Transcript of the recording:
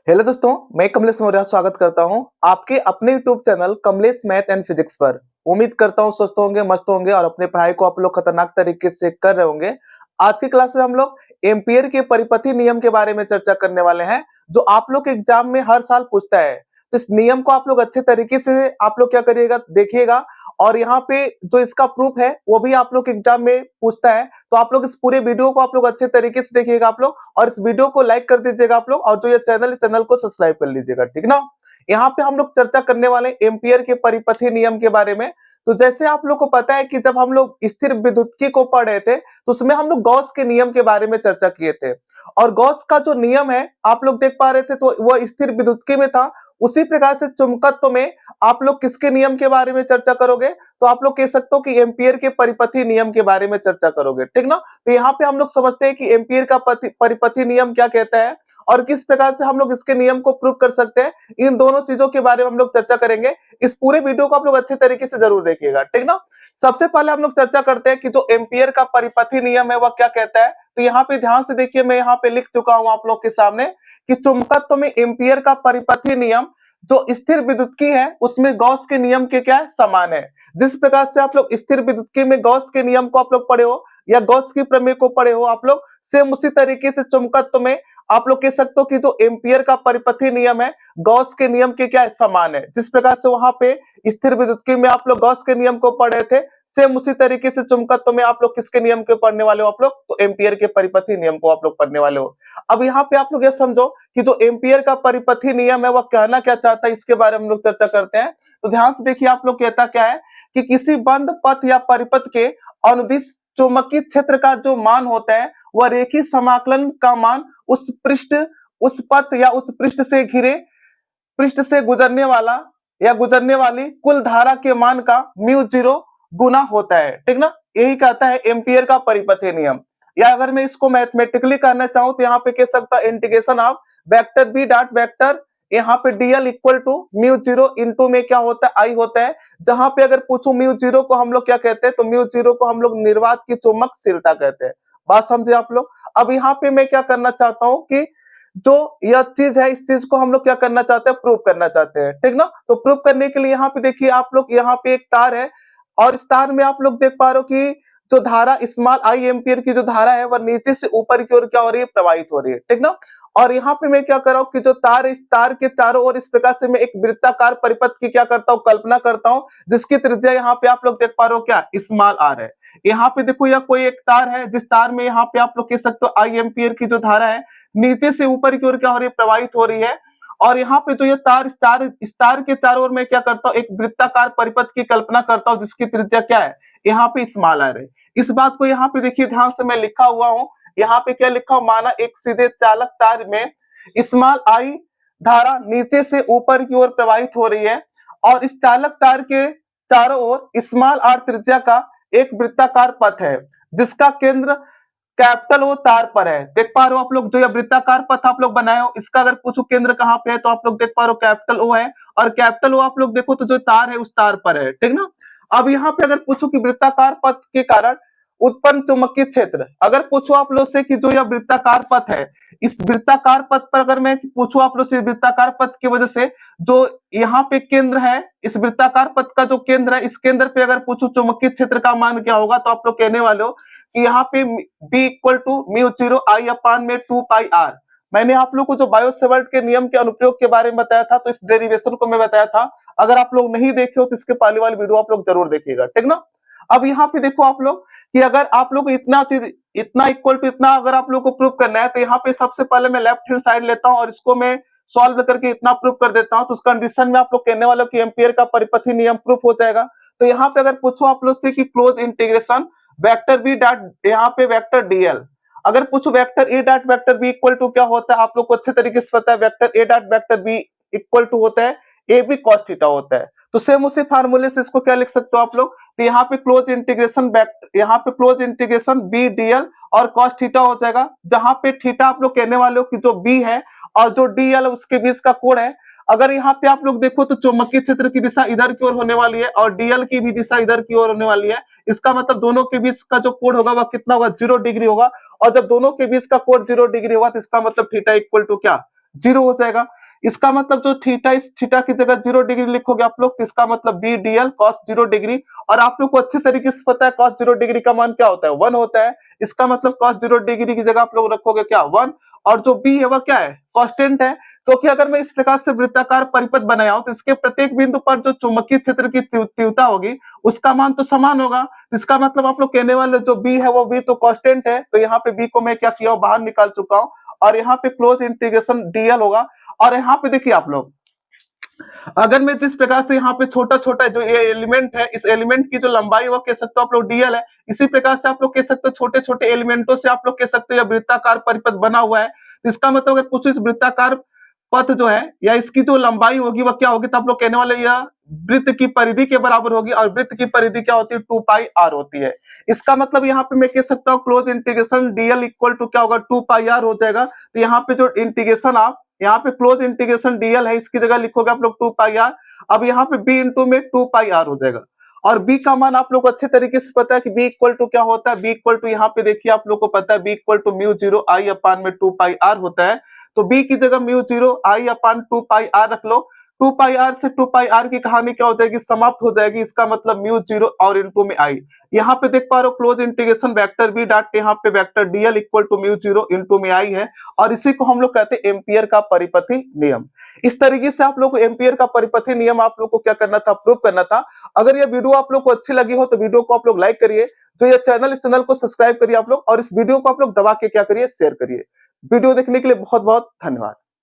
Hello दोस्तों, मैं कमलेश मौर्य स्वागत करता हूं आपके अपने YouTube channel Kamlesh math and physics पर। उम्मीद करता हूं स्वस्थ होंगे, मस्त होंगे और अपने पढ़ाई को आप लोग खतरनाक तरीके से कर रहे होंगे। आज की क्लास में हम लोग एम्पियर के परिपथी नियम के बारे में चर्चा करने वाले हैं, जो आप लोग के एग्जाम में हर साल पूछता है। तो इस नियम को आप लोग अच्छे तरीके से आप लोग क्या करिएगा, देखिएगा। और यहाँ पे जो इसका प्रूफ है वो भी आप लोग के एग्जाम में पूछता है। तो आप लोग इस पूरे वीडियो को आप लोग अच्छे तरीके से देखिएगा आप लोग, और इस वीडियो को लाइक कर दीजिएगा आप लोग, और जो ये चैनल, इस चैनल को सब्सक्राइब कर लीजिएगा, ठीक ना। यहाँ पे हम लोग चर्चा करने वाले एम्पियर के परिपथी नियम के बारे में। तो जैसे आप लोग को पता है कि जब हम लोग स्थिर विद्युत्की को पढ़ रहे थे तो उसमें हम लोग गॉस के नियम के बारे में चर्चा किए थे। और गॉस का जो नियम है आप लोग देख पा रहे थे, तो वह स्थिर विद्युत्की में था। उसी प्रकार से चुंबकत्व में आप लोग किसके नियम के बारे में चर्चा करोगे, तो आप लोग कह सकते हो कि एम्पियर के परिपथी नियम के बारे में चर्चा करोगे, ठीक ना। तो यहाँ पे हम लोग समझते हैं कि एम्पियर का परिपथी नियम क्या कहता है और किस प्रकार से हम लोग इसके नियम को प्रूव कर सकते हैं। इन दोनों चीजों के बारे में हम लोग चर्चा करेंगे। इस पूरे वीडियो को आप लोग अच्छे तरीके से जरूर देखिएगा, ठीक ना। सबसे पहले हम लोग चर्चा करते हैं कि जो एम्पियर का परिपथी नियम है वह क्या कहता है। तो यहाँ पे ध्यान से देखिए, मैं यहाँ पे लिख चुका हूं आप लोग के सामने कि चुंबकत्व में एम्पियर का परिपथी नियम जो स्थिर विद्युत्की है उसमें गॉस के नियम के क्या है, समान है। जिस प्रकार से आप लोग स्थिर विद्युत्की में गॉस के नियम को आप लोग पढ़े हो या गॉस की प्रमेय को पढ़े हो आप लोग, सेम उसी तरीके से चुंबकत्व में आप लोग कह सकते हो कि जो एम्पियर का परिपथी नियम है गॉस के नियम के क्या है, समान है। जिस प्रकार से वहां पे स्थिर विद्युत्की में आप लोग गॉस के नियम को पढ़ रहे थे, सेम उसी तरीके से चुंबकत्व में आप लोग किसके नियम को पढ़ने वाले हो, आप लोग तो एम्पियर के परिपथी नियम को आप लोग पढ़ने वाले हो। अब यहाँ पे आप लोग ये समझो कि जो एम्पियर का परिपथी नियम है वह कहना क्या चाहता है, इसके बारे में हम लोग चर्चा करते हैं। तो ध्यान से देखिए, आप लोग कहता क्या है कि किसी बंद पथ या परिपथ के अनुदिश चुंबकीय क्षेत्र का जो मान होता है वह रेखीय समाकलन का मान उस पथ या उस पृष्ठ से घिरे पृष्ठ से गुजरने वाला या गुजरने वाली कुल धारा के मान का म्यू जीरो गुना होता है, ठीक ना। यही कहता है एम्पियर का परिपथी नियम। या अगर मैं इसको मैथमेटिकली करना चाहूं तो यहाँ पे कह सकता integration of vector B dot vector, यहाँ पे DL equal to mu zero into में क्या होता है, आई होता है। जहां पे अगर पूछूं म्यू जीरो को हम लोग क्या कहते हैं, तो म्यू जीरो को हम लोग निर्वात की चुंबकशीलता कहते हैं। बात समझे आप लोग। अब यहाँ पे मैं क्या करना चाहता हूँ कि जो यह चीज है, इस चीज को हम लोग क्या करना चाहते हैं, प्रूव करना चाहते हैं, ठीक ना। तो प्रूव करने के लिए यहाँ पे देखिए आप लोग, यहाँ पे एक तार है और इस तार में आप लोग देख पा रहे हो कि जो धारा स्मॉल आई एम्पियर की जो धारा है वह नीचे से ऊपर की ओर क्या हो रही है, प्रवाहित हो रही है, ठीक ना। और यहाँ पे मैं क्या कर रहा हूँ कि जो तार, इस तार के चारों ओर इस प्रकार से मैं एक वृत्ताकार परिपथ की क्या करता हूँ, कल्पना करता हूँ, जिसकी त्रिज्या यहाँ पे आप लोग देख पा रहे हो क्या, स्मॉल आर है। यहाँ पे देखो यह कोई एक तार है, जिस तार में यहाँ पे आप लोग कह सकते हो आई एम्पियर की जो धारा है नीचे से ऊपर की ओर क्या हो रही है, प्रवाहित हो रही है। और यहाँ पे जो ये तार, इस तार के चारों ओर मैं क्या करता हूँ, एक वृत्ताकार परिपथ की कल्पना करता हूँ, जिसकी त्रिज्या क्या है, यहाँ पे स्मॉल आर है। इस बात को यहाँ पे देखिए ध्यान से मैं लिखा हुआ हूँ। यहाँ पे क्या लिखा हूँ, माना एक सीधे चालक तार में स्मॉल आई धारा नीचे से ऊपर की ओर प्रवाहित हो रही है और इस चालक तार के चारों ओर स्मॉल आर त्रिज्या का एक वृत्ताकार पथ है, जिसका केंद्र कैपिटल ओ तार पर है। देख पा रहे हो आप लोग, जो ये वृत्ताकार पथ आप लोग बनाए हो, इसका अगर पूछो केंद्र कहाँ पे है तो आप लोग देख पा रहे हो कैपिटल ओ है, और कैपिटल ओ आप लोग देखो तो जो तार है उस तार पर है, ठीक ना। अब यहाँ पे अगर पूछो कि वृत्ताकार पथ के कारण उत्पन्न चुंबकीय क्षेत्र, अगर पूछो आप लोग से कि जो यह वृत्ताकार पथ है, इस वृत्ताकार पथ पर अगर मैं पूछूं आप लोग से, वृत्ताकार पथ की वजह से जो यहाँ पे केंद्र है, इस वृत्ताकार पथ का जो केंद्र है, इस केंद्र पे अगर पूछूं चुंबकीय क्षेत्र का मान क्या होगा, तो आप लोग कहने वाले हो कि यहाँ पे B equal to mu zero I upon में 2 पाई आर। मैंने आप लोग को जो बायो सेवर्ट के नियम के अनुप्रयोग के बारे में बताया था, तो इस डेरिवेशन को मैं बताया था। अगर आप लोग नहीं देखे हो तो इसके पहले वाली वीडियो आप लोग जरूर देखिएगा, ठीक ना। अब यहाँ पे देखो आप लोग कि अगर आप लोग इतना चीज, इतना इक्वल टू इतना अगर आप लोग को प्रूव करना है, तो यहाँ पे सबसे पहले मैं लेफ्ट हैंड साइड लेता हूँ और इसको मैं सॉल्व करके इतना प्रूव कर देता हूँ। तो उस कंडीशन में आप लोग कहने वाले हो कि एम्पियर का परिपथी नियम प्रूफ हो जाएगा। तो यहाँ पे अगर पूछो आप लोग से कि close integration vector B dot, यहाँ पे वेक्टर डीएल, अगर पूछो vector A dot vector B equal to क्या होता है, आप लोग को अच्छे तरीके से पता है, vector A dot vector B equal to होता है ए बी कॉस थीटा होता है। तो सेम उसी फार्मूले से इसको क्या लिख सकते हो आप लोग, तो यहाँ पे क्लोज इंटीग्रेशन यहाँ पे क्लोज इंटीग्रेशन बी डीएल और कॉस थीटा हो जाएगा, जहां पे थीटा आप लोग कहने वाले हो कि जो बी है और जो डीएल उसके बीच का कोण है। अगर यहाँ पे आप लोग देखो तो चुंबकीय क्षेत्र की दिशा इधर की ओर होने वाली है और डीएल की भी दिशा इधर की ओर होने वाली है। इसका मतलब दोनों के बीच का जो कोण होगा वह कितना होगा, 0 डिग्री होगा। और जब दोनों के बीच का कोण 0 डिग्री होगा तो इसका मतलब थीटा इक्वल टू क्या, जीरो हो जाएगा। इसका मतलब जो थीटा, इस थीटा की जगह 0 डिग्री लिखोगे आप लोग, तो इसका मतलब B D L cos 0 degree. और आप लोग को अच्छे तरीके से पता है कॉस 0 डिग्री का मान क्या होता है, 1 होता है। इसका मतलब कॉस 0 डिग्री की जगह आप लोग रखोगे क्या, 1। और जो बी है वह क्या है, कांस्टेंट है। तो कि अगर मैं इस प्रकार से वृत्ताकार परिपथ बनाया हूं, तो इसके प्रत्येक बिंदु पर जो चुंबकीय क्षेत्र की तीव्रता होगी उसका मान तो समान होगा। तो इसका मतलब आप लोग कहने वाले जो बी है वो बी तो कांस्टेंट है, तो यहाँ पे बी को मैं क्या किया हूं, बाहर निकाल चुका हूं। और यहाँ पे क्लोज इंटीग्रेशन डीएल होगा। और यहाँ पे देखिए आप लोग, अगर मैं जिस प्रकार से यहाँ पे छोटा छोटा जो ये एलिमेंट है, इस एलिमेंट की जो लंबाई वो कह सकते हो आप लोग डीएल है। इसी प्रकार से आप लोग कह सकते हो छोटे छोटे एलिमेंटों से आप लोग कह सकते हो यह वृत्ताकार परिपथ बना हुआ है। तो इसका मतलब अगर पूछो इस वृत्ताकार पथ जो है या इसकी जो लंबाई होगी वह क्या होगी, तो आप लोग कहने वाले यह वृत्त की परिधि के बराबर होगी। और वृत्त की परिधि क्या होती है, 2 पाई आर होती है। इसका मतलब यहाँ पे मैं कह सकता हूँ close integration DL equal to क्या होगा, 2 पाई आर हो जाएगा। तो यहाँ पे जो इंटीग्रेशन आप यहाँ पे क्लोज इंटीग्रेशन डीएल है, इसकी जगह लिखोगे आप लोग 2 पाई आर। अब यहाँ पे बी इंटू में 2 पाई आर हो जाएगा। और बी का मान आप लोग को अच्छे तरीके से पता है कि बी इक्वल टू क्या होता है, बी इक्वल टू यहाँ पे देखिए आप लोग को पता है B equal to mu 0 I upon में 2 पाई आर होता है। तो बी की जगह mu 0 I upon 2 pi are रख लो। 2 पाई आर से 2 पाई आर की कहानी क्या हो जाएगी, समाप्त हो जाएगी। इसका मतलब म्यू 0 और इंटू में आई। यहाँ पे देख पा रहे हो close integration vector B dot यहाँ पे vector DL equal to mu 0 into में आई है। और इसी को हम लोग कहते हैं एम्पियर का परिपथी नियम। इस तरीके से आप लोग को एम्पियर का परिपथी नियम आप लोग को क्या करना था, प्रूव करना था। अगर ये वीडियो आप लोग को अच्छी लगी हो तो वीडियो को आप लोग लाइक करिए, जो ये चैनल, इस चैनल को सब्सक्राइब करिए आप लोग, और इस वीडियो को आप लोग दबा के क्या करिए, शेयर करिए। वीडियो देखने के लिए बहुत बहुत धन्यवाद।